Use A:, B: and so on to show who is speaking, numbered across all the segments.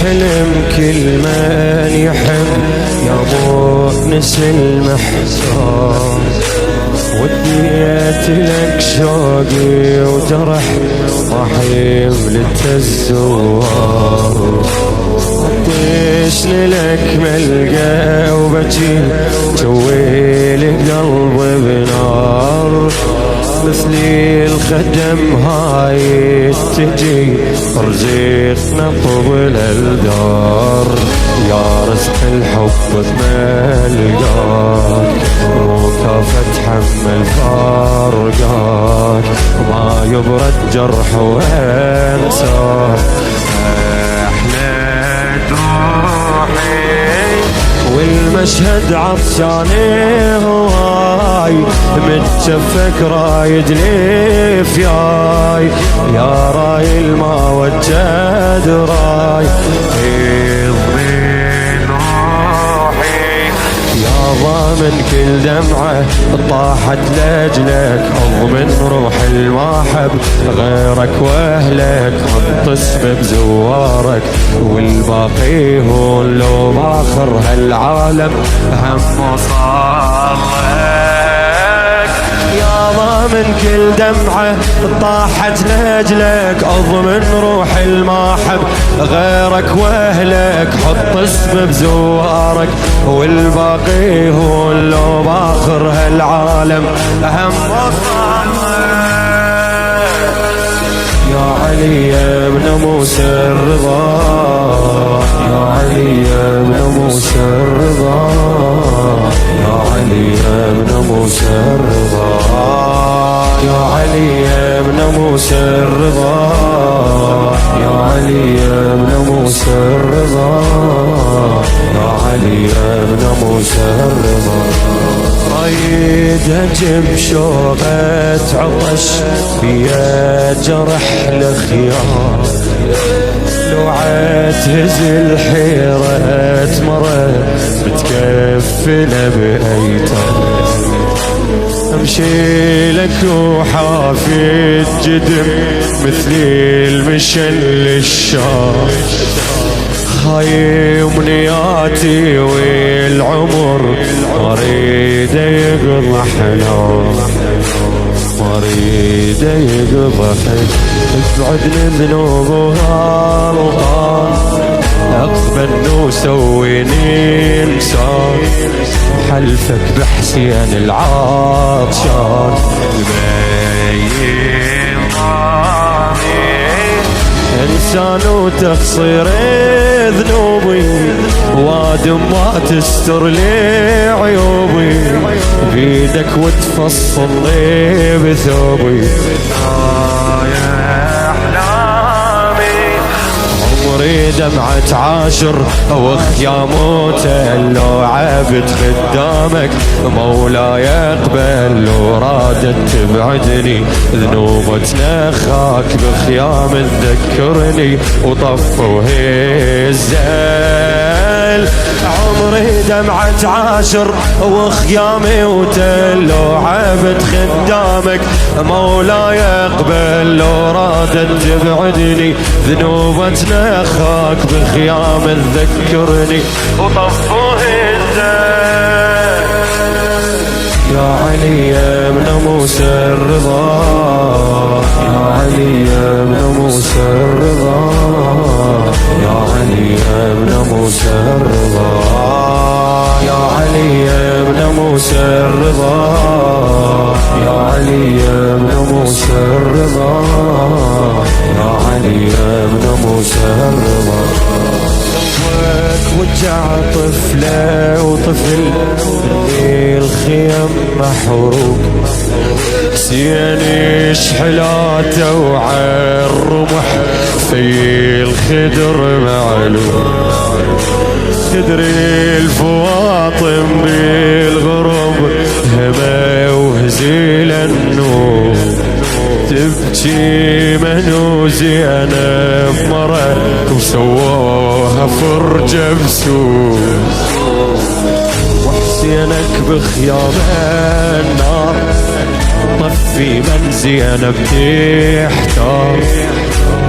A: حلم كل من يحب يا مؤنس المحزون، وديت لك شوقي وجرح راح يملت الزوار، عطشني لك ملقى وبجي جوي لي قلبي بنار، مثلي الخدم هاي تجي رزقنا طول الدار، يا رزق الحب بملقاك وكافة تحمل فارقاك، ما يبرد جرح وانساك احلى روحي، والمشهد عطشاني هواي متشفك رايد لي فياي، يا راي ما وجد راي يضمن روحي، يا ضامن كل دمعة طاحت لاجلك، اضمن روح الماحب غيرك واهلك، انطس بزوارك والباقي هون لو باخر هالعالم هم وصالك، يا ضامن كل دمعة طاحت لاجلك، اضمن روح الماحب غيرك واهلك، حط اسم بزوارك والباقي هون لو باخر هالعالم هم وصالك، يا علي يا ابن موسى الرضا، يا علي يا ابن موسى الرضا، يا علي يا ابن موسى الرضا، يا علي يا ابن موسى الرضا، يا علي يا ابن موسى الرضا، يا علي يا ابن موسى الرضا، رايد اجيب شوقة عطش بيا جرح الخيار، لو عتهز الحيرة مرة متكفلة بأيتام، امشي لك وحافي الجدم مثلي المشل الشام، هاي امنياتي والعمر مريد يقضى حنان، مريد يقضى حنان، ابعدني ذنوب وغلطان، اقبل وسويني انسان، حلفك بحسين العطشان البين ضامي، انسان وتقصير ذنوبي وادم ما تستر لي عيوبي، بيدك وتفصل لي بثوبي يا احلامي، عمري دمعة عاشر وخيام وتلو عبد خدامك، مولاي يقبل لو رادت تبعدني ذنوب تنخاك بخيام تذكرني وطف وهزل، عمري دمعة عاشر وخيامي وتلو عبد خدامك، مولاي يقبل لو رادت تبعدني ذنوب تنخاك بخيام تذكرني وطف وهزل، يا علي يا ابن موسى الرضا، يا علي يا ابن موسى الرضا، يا علي يا ابن موسى الرضا، يا علي يا ابن موسى الرضا، يا علي يا ابن موسى الرضا، يا علي يا ابن موسى الرضا، وجع طفلة وطفل الليل خيم محروق، سيني شحلاته وعالرمح في الخدر معلوم، تدري الفواطم بالغرب هما وهزيل النور، تبكي منو زينب مرة وسووها فرجة بسوق، وحسينك بخيام النار طفي من زينب تحتار،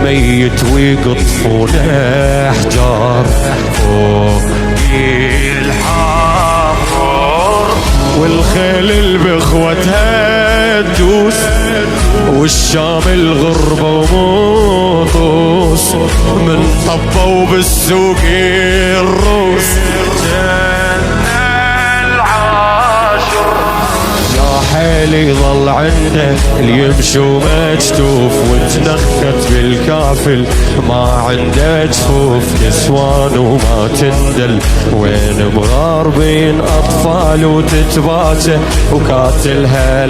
A: ميت ويقطفون احجار فوق الحافر، والخيل البخوتها تدوس، والشام الغربة ومطوس، من طبوا بالسوق الروس حيلي ظل عنده اللي يمشي مجتوف، وتنخت بالكافل ما عنده جفوف، نسوان وما تندل وين مغاربين اطفال وتتباكى وكاتلها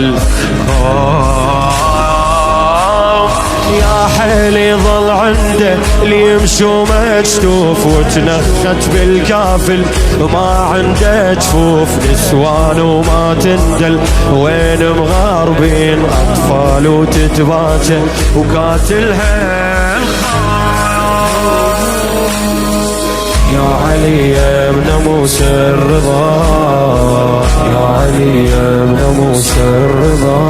A: يا حيلي ظل عنده اللي يمشوا مجتوف، وتنخت بالكافل وما عنده جفوف، نسوان وما تندل وين مغاربين اطفال وتتباكى وكاتلها يا علي يا ابن موسى الرضا، يا علي يا ابن موسى الرضا،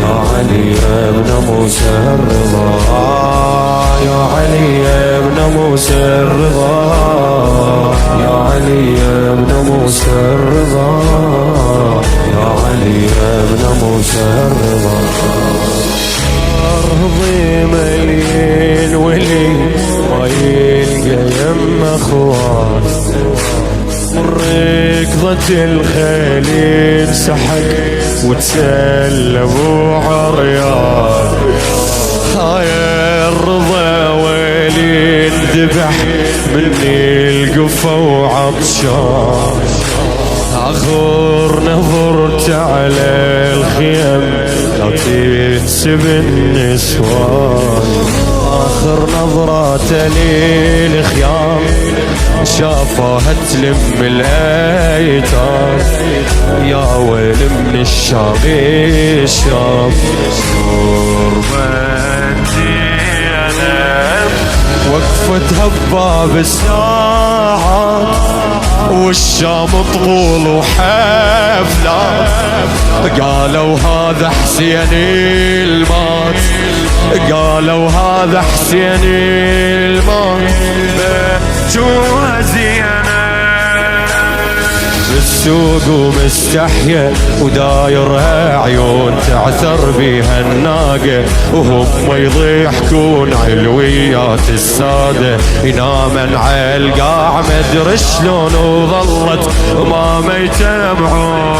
A: يا علي يا ابن موسى الرضا، يا علي يا ابن موسى الرضا، يا علي يا ابن موسى الرضا، يا علي يا ابن موسى الرضا. أرضي مليين ولي ما يلقى يم اخوان، ركضة الخيل ينسحق وتسلبوا عريان، هاي الرضا ويلي انذبح مني القفا وعطشان، آخر نظرت على الخيم لو تنسب النسوان، آخر نظرات للخيام شافها تلم الايتام، يا ويل من الشام الشام غربتي انا وقفتها بباب الساعات، والشام طول وحفلات، قالوا هذا حسين المات، قالوا هذا حسين المات، بجوها زينة بالسوق ومستحية ودايرها عيون تعثر بيها الناقة، وهم يضحكون علويات السادة، ينامن على القاع مدري شلون وظلت ما يتبعون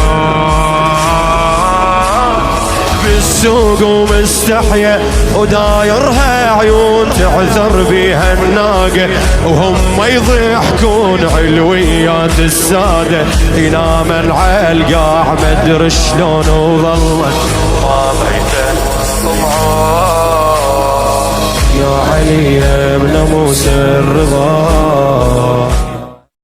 A: بالسوق ومستحية ودايرها عيون تعثر بيها الناقة، وهم يضحكون علويات السادة، ينامن على القاع مدري شلون وظلت ما يتبعون. يا علي يا ابن موسى الرضا،